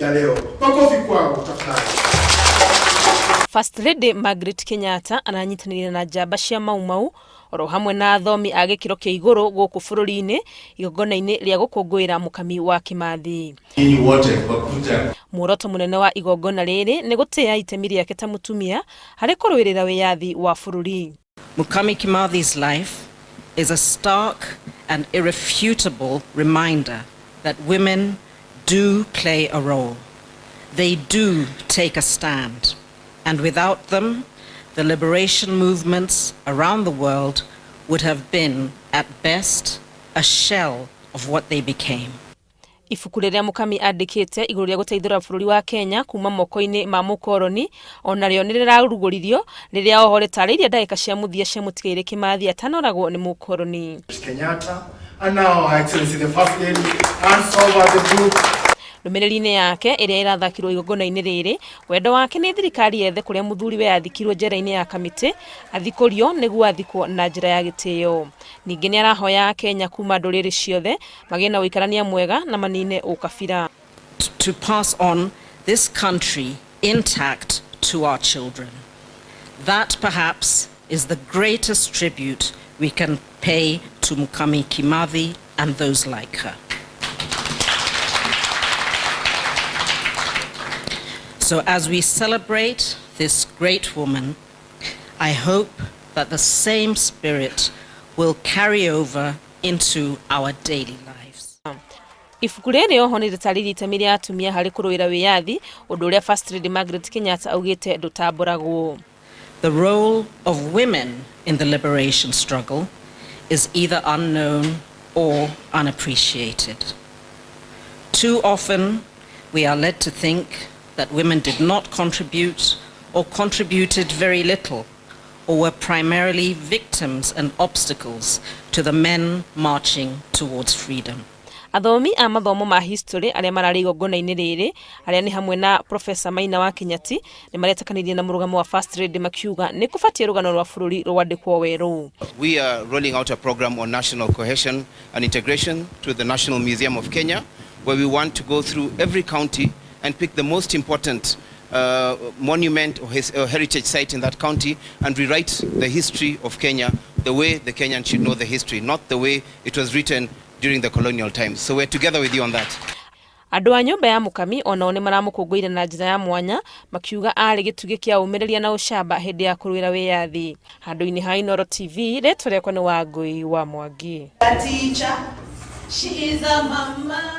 ya leo. Makofi kwao tafadhali. First Lady Margaret Kenyatta ananyitanĩra na njamba cia Mau oro hamwe na athomi a gĩkĩro kĩa igũrũ gũkũ bũrũri-inĩ igongona-inĩ rĩa gũkũngũĩra Mukami wa Kimathi. Muoroto mũnene wa igongona rĩrĩ nĩ gũtĩa itemi rĩake ta Mutumia harĩ kũrũĩrĩra wiyathi wa bũrũri. Mukami Kimathi's life is a stark and irrefutable reminder that women do play a role. They do take a stand. And without them, the liberation movements around the world would have been, at best, a shell of what they became. Ibuku rĩrĩa Mukami andĩkĩte igũrũ rĩa gũteithũra bũrũri wa Kenya kuma moko-inĩ ma mũkoroni onarĩo nĩ rĩrarugũririo rĩrĩa oho rĩtarĩirie ndagĩka cia mũthia cia mutigairi Kimathi atanoragwo nĩ mũkoroni. Kenyatta, and now Her Excellency the First Lady hands over the group. Ndũmĩrĩri-inĩ yake ĩrĩa ĩrathakirwo igongona-inĩ rĩrĩ, wendo wake nĩ thirikari yethe kũrĩa mũthuriwe yathikirwo njĩra-inĩ ya kamĩtĩ, athikurio niguo athikwo na njira ya gitiyo. Ningĩ nĩ arahoya Kenya kuma ndũrĩrĩ ciothe magĩe na ũikarania mwega na manine ũkabira. To pass on this country intact to our children. That perhaps is the greatest tribute we can pay to Mukami Kimathi and those like her. So as we celebrate this great woman, I hope that the same spirit will carry over into our daily lives. Ibuku rĩrĩ oho nĩ rĩtarĩirie itemi rĩa atumia harĩ kũrũĩra wiyathi, ũndũ ũrĩa First Lady Margaret Kenyatta augĩte ndũtambũragwo. The role of women in the liberation struggle is either unknown or unappreciated. Too often we are led to think that women did not contribute or contributed very little or were primarily victims and obstacles to the men marching towards freedom. Athomi a mathomo ma history arĩa mararĩ igongona-inĩ rĩrĩ arĩa nĩ hamwe na Professor Maina wa Kenyati nĩ maretakanirie na mũrugamo wa First Lady makiuga nĩ kũbatie rũgano rwa bũrũri rwandĩkwo werũ. We are rolling out a program on national cohesion and integration through the National Museum of Kenya, where we want to go through every county and pick the most important monument or heritage site in that county and rewrite the history of Kenya the way the Kenyans should know the history, not the way it was written during the colonial times. So we're together with you on that. Andũ a nyũmba ya Mukami onao nĩ maramũkũngũĩra na njĩra ya mwanya makiuga arĩ gĩtugĩ kĩa ũmĩrĩria na ũcamba hĩndĩ ya kũrũĩra wiyathi. Handũ-inĩ ha Inooro TV, rĩtwa rĩakwa nĩ Wangũi wa Mwangi. She is a mama.